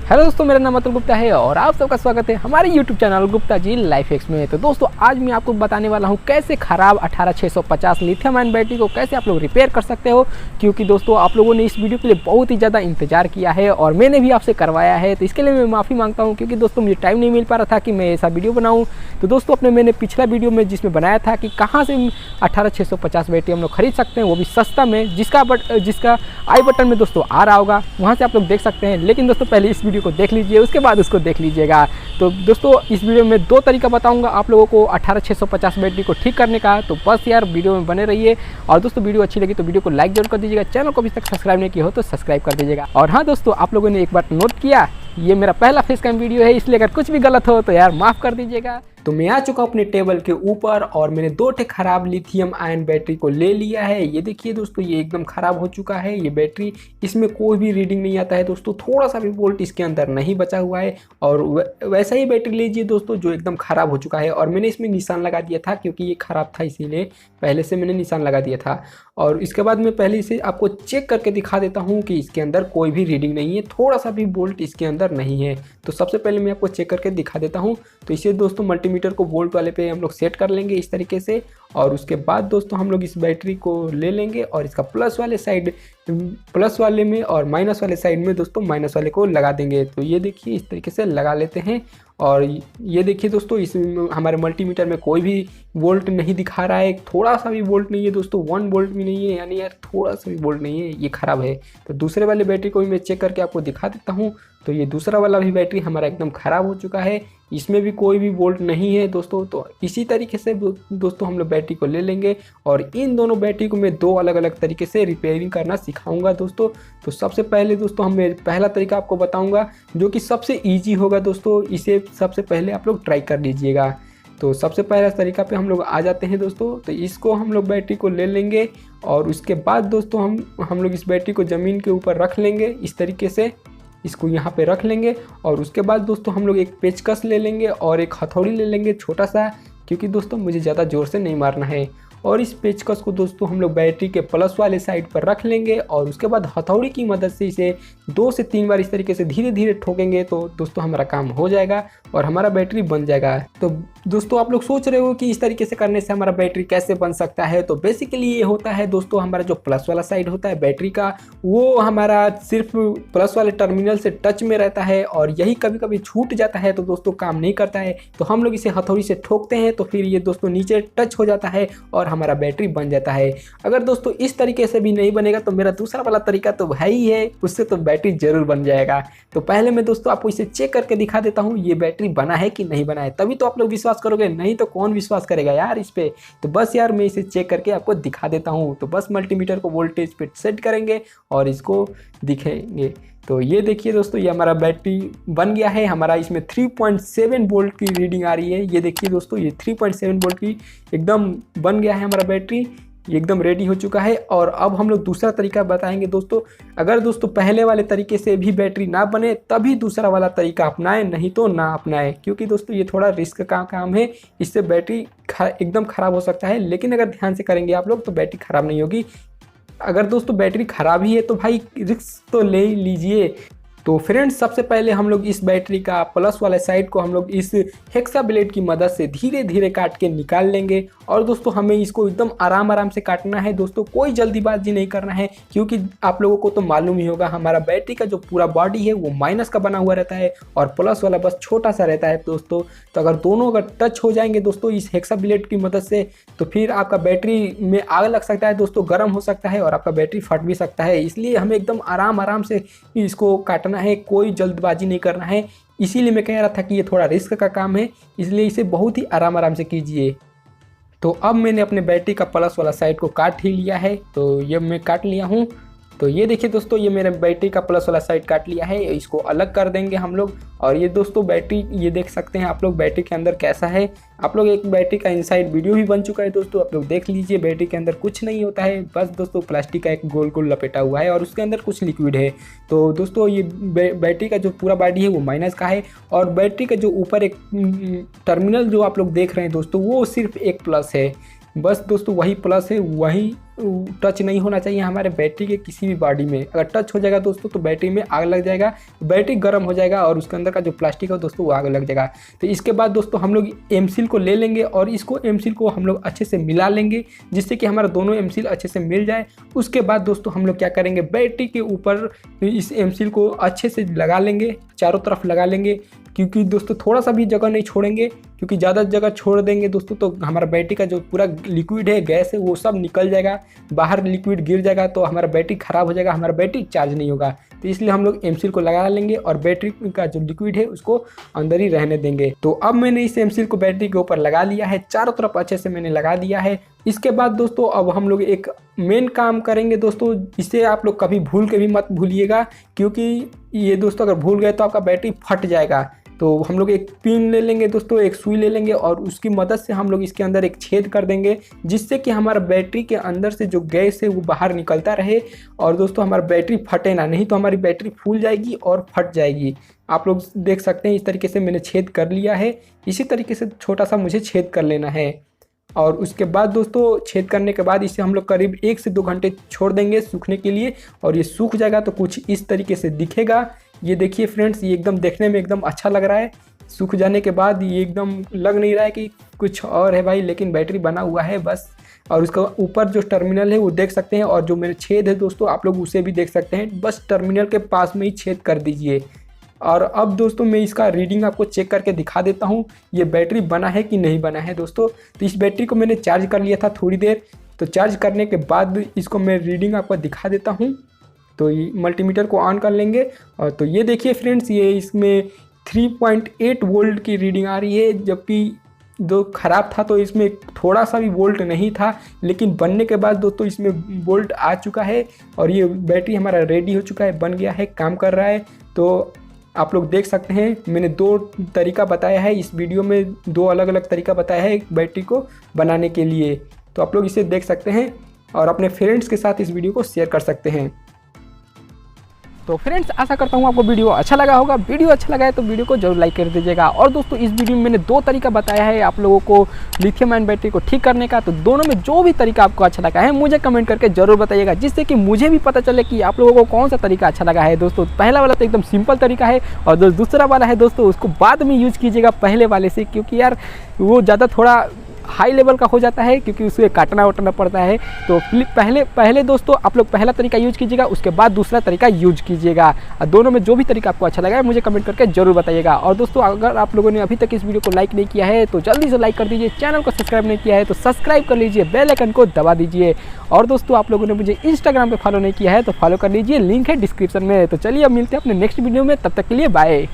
Hello दोस्तों, मेरा नाम अतुल गुप्ता है और आप सबका स्वागत है हमारे YouTube channel Gupta ji life x में। तो दोस्तों आज मैं आपको बताने वाला हूं कैसे ख़राब 18650 लिथियम आयन बैटरी को कैसे आप लोग रिपेयर कर सकते हो। क्योंकि दोस्तों आप लोगों ने इस वीडियो के लिए बहुत ही ज़्यादा इंतजार किया है और मैंने भी आपसे करवाया है, तो इसके लिए मैं माफ़ी मांगता हूँ। क्योंकि दोस्तों मुझे टाइम नहीं मिल पा रहा था कि मैं ऐसा वीडियो बनाऊँ। तो दोस्तों मैंने पिछला वीडियो में जिसमें बनाया था कि कहाँ से 18650 बैटरी हम लोग खरीद सकते हैं, वो भी सस्ता में, जिसका आई बटन में दोस्तों आ रहा होगा, वहाँ से आप लोग देख सकते हैं। लेकिन दोस्तों पहले इस वीडियो को देख लीजिए, उसके बाद उसको देख लीजिएगा। तो दोस्तों इस वीडियो में 2 तरीका बताऊंगा आप लोगों को 18650 बैटरी को ठीक करने का। तो बस यार वीडियो में बने रहिए। और दोस्तों वीडियो अच्छी लगी तो वीडियो को लाइक जरूर कर दीजिएगा, चैनल को अभी तक सब्सक्राइब नहीं किया हो तो सब्सक्राइब कर दीजिएगा। और हाँ दोस्तों, आप लोगों ने एक बात नोट किया, ये मेरा पहला फेस कैम वीडियो है, इसलिए अगर कुछ भी गलत हो तो यार माफ़ कर दीजिएगा। तो मैं आ चुका हूँ अपने टेबल के ऊपर और मैंने 2 खराब लिथियम आयन बैटरी को ले लिया है। ये देखिए दोस्तों, ये एकदम ख़राब हो चुका है ये बैटरी, इसमें कोई भी रीडिंग नहीं आता है दोस्तों, थोड़ा सा भी वोल्ट इसके अंदर नहीं बचा हुआ है। और वैसा ही बैटरी लीजिए दोस्तों जो एकदम ख़राब हो चुका है। और मैंने इसमें निशान लगा दिया था क्योंकि ये ख़राब था, इसीलिए पहले से मैंने निशान लगा दिया था। और इसके बाद मैं पहले से आपको चेक करके दिखा देता हूँ कि इसके अंदर कोई भी रीडिंग नहीं है, थोड़ा सा भी वोल्ट इसके अंदर नहीं है। तो सबसे पहले मैं आपको चेक करके दिखा देता हूँ। तो इसे दोस्तों मल्टीमीटर को वोल्ट वाले पे हम लोग सेट कर लेंगे इस तरीके से। और उसके बाद दोस्तों हम लोग इस बैटरी को ले लेंगे और इसका प्लस वाले में और माइनस वाले साइड में दोस्तों माइनस वाले को लगा देंगे। तो ये देखिए इस तरीके से लगा लेते हैं। और ये देखिए दोस्तों, इस हमारे मल्टीमीटर में कोई भी वोल्ट नहीं दिखा रहा है, थोड़ा सा भी वोल्ट नहीं है दोस्तों, 1 वोल्ट भी नहीं है, यानी यार थोड़ा सा भी वोल्ट नहीं है, ये ख़राब है। तो दूसरे वाले बैटरी को भी मैं चेक करके आपको दिखा देता हूँ। तो ये दूसरा वाला भी बैटरी हमारा एकदम ख़राब हो चुका है, इसमें भी कोई भी वोल्ट नहीं है दोस्तों। तो इसी तरीके से दोस्तों हम लोग बैटरी को ले लेंगे और इन दोनों बैटरी को मैं 2 अलग अलग तरीके से रिपेयरिंग करना सिखाऊंगा दोस्तों। तो सबसे पहले दोस्तों मैं पहला तरीका आपको बताऊंगा जो कि सबसे ईजी होगा दोस्तों, इसे सबसे पहले आप लोग ट्राई कर लीजिएगा। तो सबसे पहला तरीका पे हम लोग आ जाते हैं दोस्तों। तो इसको हम लोग बैटरी को ले लेंगे और उसके बाद दोस्तों हम लोग इस बैटरी को ज़मीन के ऊपर रख लेंगे इस तरीके से, इसको यहाँ पे रख लेंगे। और उसके बाद दोस्तों हम लोग एक पेचकस ले लेंगे और एक हथौड़ी ले लेंगे छोटा सा, क्योंकि दोस्तों मुझे ज़्यादा ज़ोर से नहीं मारना है। और इस पेचकस को दोस्तों हम लोग बैटरी के प्लस वाले साइड पर रख लेंगे और उसके बाद हथौड़ी की मदद से इसे 2 से 3 बार इस तरीके से धीरे धीरे ठोकेंगे तो दोस्तों हमारा काम हो जाएगा और हमारा बैटरी बन जाएगा। तो दोस्तों आप लोग सोच रहे हो कि इस तरीके से करने से हमारा बैटरी कैसे बन सकता है। तो बेसिकली ये होता है दोस्तों, हमारा जो प्लस वाला साइड होता है बैटरी का, वो हमारा सिर्फ प्लस वाले टर्मिनल से टच में रहता है और यही कभी कभी छूट जाता है तो दोस्तों काम नहीं करता है। तो हम लोग इसे हथौड़ी से ठोकते हैं तो फिर ये दोस्तों नीचे टच हो जाता है और हमारा बैटरी बन जाता है। अगर दोस्तों इस तरीके से भी नहीं बनेगा तो मेरा दूसरा वाला तरीका तो है ही है, उससे तो बैटरी जरूर बन जाएगा। तो पहले मैं दोस्तों आपको इसे चेक करके दिखा देता हूँ ये बैटरी बना है कि नहीं बना है, तभी तो आप लोग विश्वास करोगे, नहीं तो कौन विश्वास करेगा यार इस पे। तो बस यार मैं इसे चेक करके आपको दिखा देता हूँ। तो बस मल्टीमीटर को वोल्टेज पे सेट करेंगे और इसको दिखेंगे। तो ये देखिए दोस्तों, ये हमारा बैटरी बन गया है। हमारा इसमें 3.7 वोल्ट की रीडिंग आ रही है। ये देखिए दोस्तों, ये 3.7 वोल्ट की एकदम बन गया है हमारा बैटरी, ये एकदम रेडी हो चुका है। और अब हम लोग दूसरा तरीका बताएंगे दोस्तों। अगर दोस्तों पहले वाले तरीके से भी बैटरी ना बने तभी दूसरा वाला तरीका अपनाएं, नहीं तो ना अपनाएं, क्योंकि दोस्तों ये थोड़ा रिस्क का काम है, इससे बैटरी एकदम ख़राब हो सकता है। लेकिन अगर ध्यान से करेंगे आप लोग तो बैटरी ख़राब नहीं होगी। अगर दोस्तों बैटरी ख़राब ही है तो भाई रिस्क तो ले ही लीजिए। तो फ्रेंड्स सबसे पहले हम लोग इस बैटरी का प्लस वाले साइड को हम लोग इस हेक्सा ब्लेड की मदद से धीरे धीरे काट के निकाल लेंगे। और दोस्तों हमें इसको एकदम आराम से काटना है दोस्तों, कोई जल्दीबाजी नहीं करना है, क्योंकि आप लोगों को तो मालूम ही होगा हमारा बैटरी का जो पूरा बॉडी है वो माइनस का बना हुआ रहता है और प्लस वाला बस छोटा सा रहता है दोस्तों। तो अगर दोनों अगर टच हो जाएंगे दोस्तों इस हेक्सा ब्लेड की मदद से तो फिर आपका बैटरी में आग लग सकता है दोस्तों, गर्म हो सकता है और आपका बैटरी फट भी सकता है। इसलिए हमें एकदम आराम से इसको काटना है, कोई जल्दबाजी नहीं करना है। इसीलिए मैं कह रहा था कि ये थोड़ा रिस्क का काम है, इसलिए इसे बहुत ही आराम से कीजिए। तो अब मैंने अपने बैटरी का प्लस वाला साइड को काट ही लिया है। तो ये मैं काट लिया हूँ। तो ये देखिए दोस्तों, ये मेरे बैटरी का प्लस वाला साइड काट लिया है, इसको अलग कर देंगे हम लोग। और ये दोस्तों बैटरी, ये देख सकते हैं आप लोग बैटरी के अंदर कैसा है। आप लोग एक बैटरी का इनसाइड वीडियो भी बन चुका है दोस्तों, आप लोग देख लीजिए। बैटरी के अंदर कुछ नहीं होता है, बस दोस्तों प्लास्टिक का एक गोल गोल लपेटा हुआ है और उसके अंदर कुछ लिक्विड है। तो दोस्तों ये बैटरी का जो पूरा बॉडी है वो माइनस का है और बैटरी का जो ऊपर एक टर्मिनल जो आप लोग देख रहे हैं दोस्तों वो सिर्फ एक प्लस है। बस दोस्तों वही प्लस है, वही टच नहीं होना चाहिए हमारे बैटरी के किसी भी बॉडी में। अगर टच हो जाएगा दोस्तों तो बैटरी में आग लग जाएगा, बैटरी गर्म हो जाएगा और उसके अंदर का जो प्लास्टिक है दोस्तों वो आग लग जाएगा। तो इसके बाद दोस्तों हम लोग एमसील को ले लेंगे और इसको एमसील को हम लोग अच्छे से मिला लेंगे, जिससे कि हमारा दोनों एमसील अच्छे से मिल जाए। उसके बाद दोस्तों हम लोग क्या करेंगे, बैटरी के ऊपर इस एमसील को अच्छे से लगा लेंगे, चारों तरफ लगा लेंगे, क्योंकि दोस्तों थोड़ा सा भी जगह नहीं छोड़ेंगे, क्योंकि ज़्यादा जगह छोड़ देंगे दोस्तों तो हमारा बैटरी का जो पूरा लिक्विड है, गैस है, वो सब निकल जाएगा, बाहर लिक्विड गिर जाएगा तो हमारा बैटरी ख़राब हो जाएगा, हमारा बैटरी चार्ज नहीं होगा। तो इसलिए हम लोग एमसील को लगा लेंगे और बैटरी का जो लिक्विड है उसको अंदर ही रहने देंगे। तो अब मैंने इस एमसील को बैटरी के ऊपर लगा लिया है, चारों तरफ अच्छे से मैंने लगा दिया है। इसके बाद दोस्तों अब हम लोग एक मेन काम करेंगे दोस्तों, इसे आप लोग कभी भूल के भी मत भूलिएगा, क्योंकि ये दोस्तों अगर भूल गए तो आपका बैटरी फट जाएगा। तो हम लोग एक पिन ले लेंगे दोस्तों, एक सुई ले लेंगे और उसकी मदद से हम लोग इसके अंदर एक छेद कर देंगे, जिससे कि हमारा बैटरी के अंदर से जो गैस है वो बाहर निकलता रहे और दोस्तों हमारा बैटरी फटे ना, नहीं तो हमारी बैटरी फूल जाएगी और फट जाएगी। आप लोग देख सकते हैं इस तरीके से मैंने छेद कर लिया है, इसी तरीके से छोटा सा मुझे छेद कर लेना है। और उसके बाद दोस्तों छेद करने के बाद इसे हम लोग करीब 1 से 2 घंटे छोड़ देंगे सूखने के लिए, और ये सूख जाएगा तो कुछ इस तरीके से दिखेगा। ये देखिए फ्रेंड्स, ये एकदम देखने में एकदम अच्छा लग रहा है। सूख जाने के बाद ये एकदम लग नहीं रहा है कि कुछ और है भाई, लेकिन बैटरी बना हुआ है बस। और उसका ऊपर जो टर्मिनल है वो देख सकते हैं, और जो मेरे छेद है दोस्तों आप लोग उसे भी देख सकते हैं, बस टर्मिनल के पास में ही छेद कर दीजिए। और अब दोस्तों मैं इसका रीडिंग आपको चेक करके दिखा देता हूँ, ये बैटरी बना है कि नहीं बना है दोस्तों। तो इस बैटरी को मैंने चार्ज कर लिया था थोड़ी देर, तो चार्ज करने के बाद इसको मैं रीडिंग आपको दिखा देता हूँ। तो ये मल्टीमीटर को ऑन कर लेंगे और तो ये देखिए फ्रेंड्स, ये इसमें 3.8 वोल्ट की रीडिंग आ रही है, जबकि जो ख़राब था तो इसमें थोड़ा सा भी वोल्ट नहीं था, लेकिन बनने के बाद दोस्तों इसमें वोल्ट आ चुका है और ये बैटरी हमारा रेडी हो चुका है, बन गया है, काम कर रहा है। तो आप लोग देख सकते हैं मैंने 2 तरीका बताया है इस वीडियो में, 2 अलग अलग तरीका बताया है बैटरी को बनाने के लिए। तो आप लोग इसे देख सकते हैं और अपने फ्रेंड्स के साथ इस वीडियो को शेयर कर सकते हैं। तो फ्रेंड्स आशा करता हूँ आपको वीडियो अच्छा लगा होगा। वीडियो अच्छा लगा है तो वीडियो को जरूर लाइक कर दीजिएगा। और दोस्तों इस वीडियो में मैंने 2 तरीका बताया है आप लोगों को लिथियम आयन बैटरी को ठीक करने का, तो दोनों में जो भी तरीका आपको अच्छा लगा है मुझे कमेंट करके जरूर बताइएगा, जिससे कि मुझे भी पता चले कि आप लोगों को कौन सा तरीका अच्छा लगा है। दोस्तों पहला वाला तो एकदम सिंपल तरीका है और दूसरा वाला है दोस्तों उसको बाद में यूज कीजिएगा पहले वाले से, क्योंकि यार वो ज़्यादा थोड़ा हाई लेवल का हो जाता है, क्योंकि उसे काटना वटना पड़ता है। तो पहले दोस्तों आप लोग पहला तरीका यूज कीजिएगा, उसके बाद दूसरा तरीका यूज कीजिएगा। और दोनों में जो भी तरीका आपको अच्छा लगा है मुझे कमेंट करके जरूर बताइएगा। और दोस्तों अगर आप लोगों ने अभी तक इस वीडियो को लाइक नहीं किया है तो जल्दी से लाइक कर दीजिए, चैनल को सब्सक्राइब नहीं किया है तो सब्सक्राइब कर लीजिए, बेल आइकन को दबा दीजिए। और दोस्तों आप लोगों ने मुझे इंस्टाग्राम पर फॉलो नहीं किया है तो फॉलो कर लीजिए, लिंक है डिस्क्रिप्शन में। तो चलिए अब मिलते हैं अपने नेक्स्ट वीडियो में, तब तक के लिए बाय।